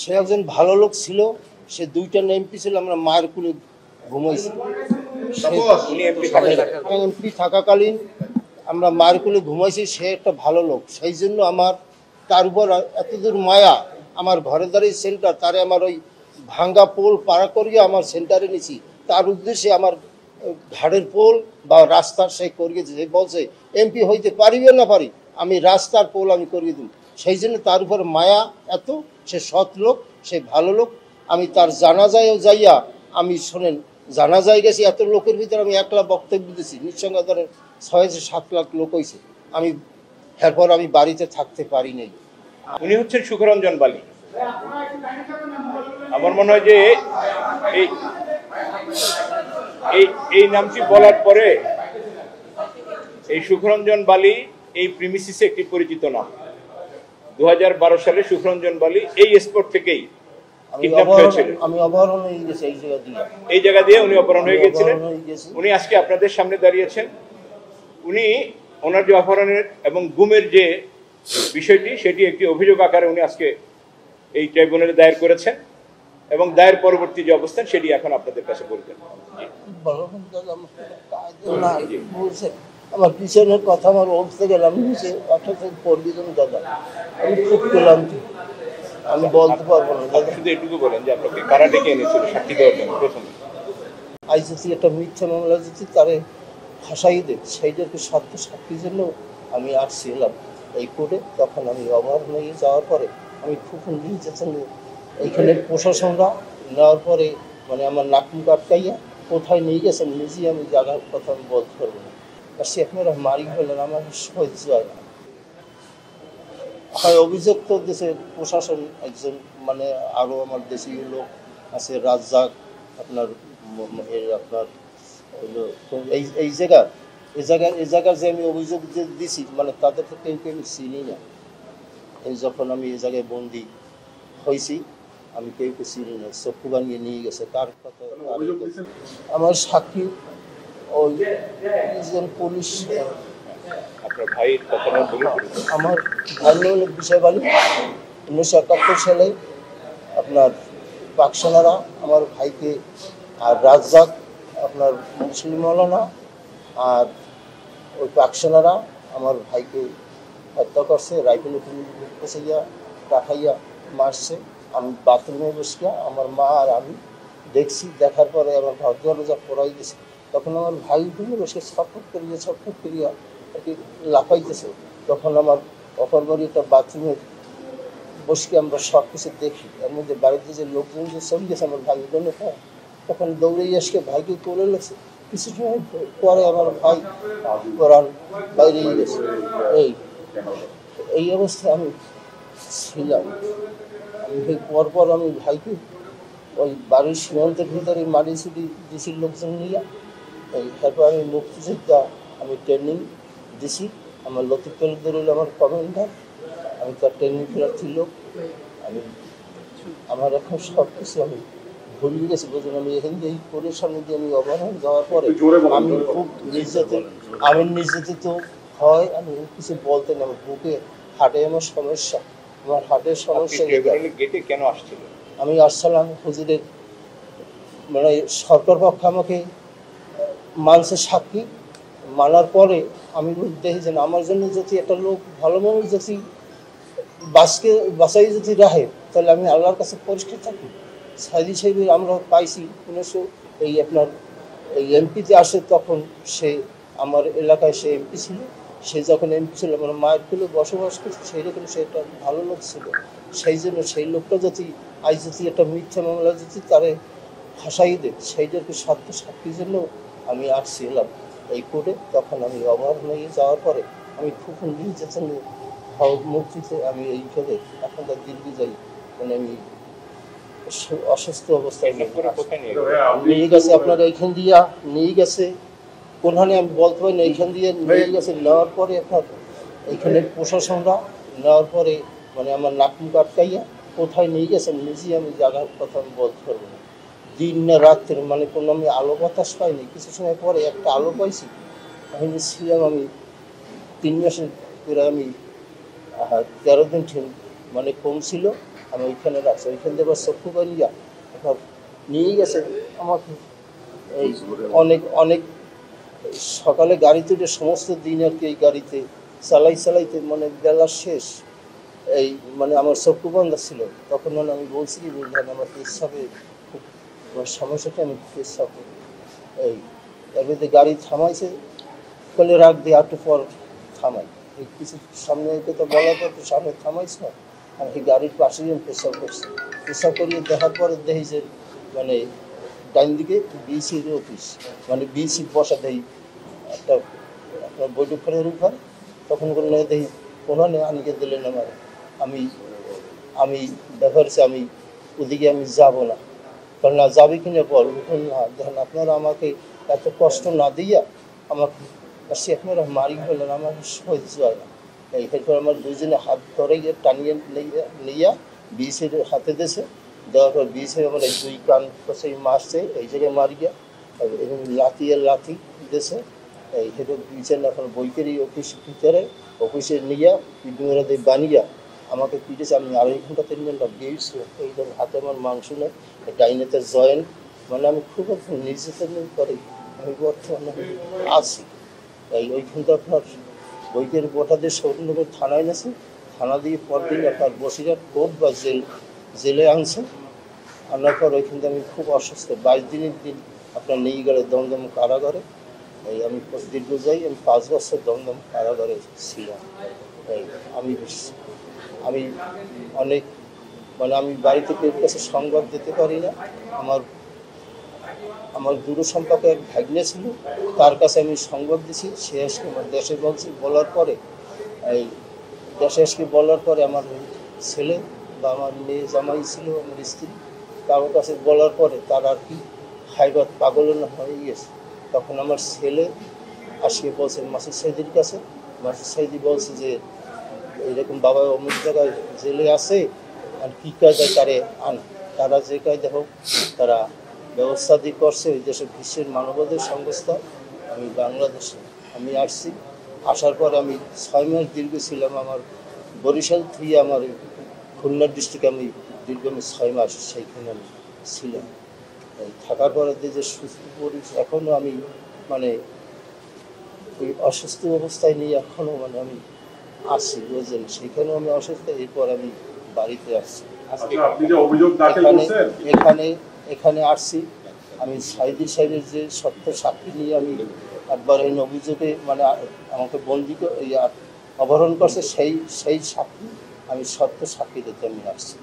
সে একজন ভালো লোক ছিল, সে দুইটা এমপি ছিল, আমরা মায়ের কুলে ঘুমাইছি। এমপি থাকাকালীন আমরা মায়ের কুলে ঘুমাইছি, সে একটা ভালো লোক, সেই জন্য আমার তার উপর এতদূর মায়া। আমার ঘরের দ্বারাই সেন্টার, তারে আমার ওই ভাঙ্গা পোল পাড়া করিয়ে আমার সেন্টারে নিছি, তার উদ্দেশ্যে আমার ঘাটের পোল বা রাস্তার সে করিয়েছে। সে বলছে এমপি হইতে পারিবে না পারি, আমি রাস্তার পোল আমি করিয়ে দিব। সেই জন্য তার উপর মায়া এত, সে সৎ লোক, সে ভালো লোক। আমি তার জানাজায়ও যাইয়া, আমি শোনেন জানাজায় গেছি, এত লোকের ভিতরে আমি একলা বক্তব্য দিয়েছি, নিঃসঙ্গে ধরেন 6-7 লাখ লোক হয়েছে। আমি এরপর আমি বাড়িতে থাকতে পারি নাই। উনি হচ্ছেন সুখরঞ্জন বালি। আমার মনে হয় যে এই নামটি বলার পরে এই সুখরঞ্জন বালি এই প্রিমিসিসে একটি পরিচিত নাম। 2012 সালে সুখরঞ্জন বালি এই স্পট থেকেই আমি অপহরণ হয়ে গেছি এই জায়গা দিয়ে উনি অপহরণ হয়ে গেছিলেন। উনি আজকে আপনাদের সামনে দাঁড়িয়েছেন। উনি ওনার যে অপহরণের এবং গুমের যে বিষয়টি, সেটি একটি অভিযোগ আকারে উনি আজকে এই ট্রাইব্যুনালে দায়ের করেছেন এবং দায়ের পরবর্তী যে অবস্থান সেটি এখন আপনাদের কাছে বলবেন। আমার পিছনের কথা আমার উঠতে গেলাম নিচে, অর্থাৎ পড়বি তুমি দাদা, আমি খুব পেলাম, আমি বলতে পারবো না দাদা। শুধু এটুকু বলেন যে আপনাকে কারা ডেকে এনেছিল সাক্ষী দেওয়ার জন্য। প্রথমে আইসিসি একটা মিথ্যা মামলা যদি তারে ফাঁসাই দেয়, সেইটাকে সত্য সাক্ষীর জন্য আমি আসছিলাম এই কোর্টে। তখন আমি অপহরণ হয়ে যাওয়ার পরে আমি খুব নির্যাতন, এইখানে প্রশাসনরা নেওয়ার পরে মানে আমার নাকুম কাটকাইয়া কোথায় নিয়ে গেছেন নিজেই আমি জায়গার কথা আমি বলতে পারবো না। আর সে আপনারা মারি ফেলেন, আমার সহ্য হয় না। হয় অভিযোগ তো দেশের প্রশাসন একজন, মানে আরও আমার দেশীয় লোক আছে, রাজ্জাক আপনার আপনার এই জায়গার যে আমি অভিযোগ যে দিছি, মানে তাদের তো কেউ আমি চিনি না। এই যখন আমি এই জায়গায় বন্দি হয়েছি, আমি কেউ চিনি না, চক্ষু বানিয়ে নিয়ে গেছে। তার কথা আমার সাক্ষী ওই পুলিশ, আপনার ভাইয়ের কথা আমার ভাই হল বিষয় বালি। 1971 সালে আপনার পাকসানারা আমার ভাইকে, আর রাজ্জাক আপনার মুসলিম মৌলানা, আর ওই পাকসানারা আমার ভাইকে হত্যা করছে, রাইফেল কাছে গিয়া রাখাইয়া মারছে। আমি বাথরুমে বসিয়া আমার মা আর আমি দেখছি, দেখার পরে আমার ঘর দরজা পড়াই গেছে। তখন আমার ভাই উঠে বসে ছটফট করিয়া আর কি লাফাইতেছে। তখন আমার অপর বাড়ি একটা বাথরুমের বসে আমরা সব কিছু দেখি, এর মধ্যে বাড়িতে যে লোকজন যে চলে গেছে আমার ভাই উঠোনে, হ্যাঁ, তখন দৌড়ে এসে ভাইকে তুলে লেগেছে। কিছু সময় পরে আমার ভাই কোরআন বাইরে গেছে। এই অবস্থায় আমি ছিলাম। আমি পরপর আমি ভাইকে ওই বাড়ির সীমান্তের ভিতরে মাটি ছুটি দিছি লোকজন নিয়ে। তারপর আমি মুক্তিযোদ্ধা, আমি ট্রেনিং দিছি। আমার লতিফ তালুকদার হলো আমার কমান্ডার, আমি তার ট্রেনিং প্রার্থী লোক। আমার এখন সব কিছু আমি ভুলে গেছি বুঝুন। আমি এখান দিয়ে এই কোর্টের সামনে দিয়ে আমি অবরোধ যাওয়ার পরে আমি খুব নির্যাতিত হয়। আমি কিছু বলতে না, আমার বুকে হার্টে আমার সমস্যা, আমার হার্টের সমস্যা। গেটে কেন আসছিল? আমি আসছিলাম হুজুরের, মানে সরকার পক্ষ আমাকে মানছে সাক্ষী, মানার পরে আমি দেখি যে আমার জন্য যদি একটা লোক ভালো মানুষ যদি বাঁচাই যদি রাখে, তাহলে আমি আল্লাহর কাছে পরিষ্কার থাকি। সাইদি সাহেবের আমরা পাইছি 1900 এই আপনার এই এমপিতে আসে, তখন সে আমার এলাকায় সে এমপি ছিল। সে যখন এমপি ছিল আমার মায়ের কুলে বসবাস করছে, সেই রকম সে একটা ভালো লোক ছিল। সেই জন্য সেই লোকটা যদি আজ যদি একটা মিথ্যা মামলা যদি তারে ফাঁসাই দেয়, সেইটাকে সত্য সাক্ষীর জন্য আমি আসছিলাম এই কোর্টে। তখন আমি অপহরণ হয়ে যাওয়ার পরে আমি খুব নির্যাতন মুক্তিতে আমি এইখানে এখনকার দিল্লি যাই, মানে আমি অসুস্থ অবস্থায় নিয়ে গেছে। আপনার এইখান দিয়া নিয়ে গেছে, কোনখানে আমি বলতে পারি না, এইখান দিয়ে নিয়ে গেছে। নেওয়ার পরে আপনার এইখানে প্রশাসনরা নেওয়ার পরে মানে আমার নাকুম কাটকাইয়া কোথায় নিয়ে গেছেন নিজেই আমি জায়গার কথা আমি বলতে পারবো না। দিন না রাত্রে মানে কোনো আমি আলো বাতাস পাইনি। কিছু সময় পরে একটা আলো পাইছি। আমি ছিলাম আমি 3 মাসের করে আমি 13 দিন মানে কম ছিল। আমি ওইখানে রাখছি, ওইখান থেকে আবার চক্ষু বানিয়া এবার নিয়ে গেছে আমাকে। এই অনেক অনেক সকালে গাড়িতে উঠে সমস্ত দিন আর কি এই গাড়িতে চালাইতে মানে বেলা শেষ, এই মানে আমার চক্ষু বন্ধ ছিল। তখন মানে আমি বলছি কি বুঝলেন আমার পেশাবে খুব সমস্যাটা, আমি পেশাব এই এর মধ্যে গাড়ি থামাইছে, বলে রাখ দিয়ে একটু পর থামাই। এই কিছু সামনে তো বলার পর তো সামনে থামাইছ না, আমি গাড়ির পাশেই আমি পেশাব করছি। পেশাব করিয়ে দেখার পরে দেখি যে মানে ডাইন দিকে বিসির অফিস, মানে বিসি বসা দেই একটা আপনার বৈঠকখানের উপর। তখন কোনো দেখি ওখানে আনিকে দিলেন আমার, আমি আমি ব্যাপারছে আমি ওদিকে আমি যাব না। কারণ না যাবে কিনা বল, না দেখেন আপনারা আমাকে এত কষ্ট না দিয়া আমাকে সে আপনারা মারি ফেলেন, আমার সহ্য হয় না। এই এরপর আমার দুজনে হাত ধরে গিয়ে টানিয়ে নিয়ে বিসের হাতে দিয়েছে, দেওয়ার পর বিসের আমার এই দুই কান পাশে মারছে, এই জায়গায় মারি গিয়া এবং লাথি দিয়েছে। এই হেঁটে বিচেন এখন বইকেরই অফিস ভিতরে অফিসে নিয়ে পিঠুমেরা দিয়ে বানিয়া আমাকে পিটেছে। আমি 2.5 ঘন্টা 3 ঘন্টা গিয়েছিল, এই ধরনের হাতে আমার মাংস নেই, ডাইনেতে জয়েন্ট, মানে আমি খুব নির্যাতন করে আমি বর্তমানে আছি। এই ওইখানটা আপনার বইকের গোটা দিয়ে সৌরনগর থানায় গেছে, থানা দিয়ে পরদিন আপনার বসিরহাট কোর্ট বা জেলে আনছে। আনার পর ওইখানটা আমি খুব অসুস্থ, 22 দিনের দিন আপনার নিয়ে গেলে দমদম কারাগারে। এই আমি দীর্ঘ যাই, আমি 5 বছর দমদম কারাগারে ছিলাম। এই আমি অনেক মানে আমি বাড়িতে কেউ কাছে সংবাদ দিতে পারি না। আমার দূর সম্পর্কে এক ভাগ্নে ছিল, তার কাছে আমি সংবাদ দিছি। সে আজকে আমার দেশে বলছি, বলার পরে এই দেশে আজকে বলার পরে আমার ছেলে বা আমার মেয়ে জামাই ছিল, আমার স্ত্রী, কারোর কাছে বলার পরে তার আর কি হাইবাত পাগল হয়ে গেছে। তখন আমার ছেলে আসিয়ে বলছে মাসুদ সাইদির কাছে, মাসুদ সাইদি বলছে যে এরকম বাবা অমুক জায়গায় জেলে আছে, আর কী কায়দায় তারে আন, তারা যে কায়দা হোক তারা ব্যবস্থা দিয়ে করছে। ওই দেশে বিশ্বের মানবাধিকার সংস্থা, আমি বাংলাদেশে আমি আসছি। আসার পর আমি 6 মাস দীর্ঘ ছিলাম, আমার বরিশাল থেকে আমার খুলনা ডিস্ট্রিক্টে আমি দীর্ঘ 6 মাস সেইখানে আমি ছিলাম। থাকার পরে যে সুস্থ পরিবেশ, এখনও আমি মানে ওই অসুস্থ অবস্থায় নিয়ে এখনও মানে আমি আসছি, বুঝলেন, সেখানেও আমি অসুস্থ। এরপর আমি বাড়িতে আসছি। এখানে আসছি আমি সাইদি সাহেবের যে সত্য সাক্ষী নিয়ে আমি একবার এই অভিযোগে মানে আমাকে বন্দি অপহরণ করছে, সেই সাক্ষী আমি সত্য সাক্ষী দিতে আমি আসছি।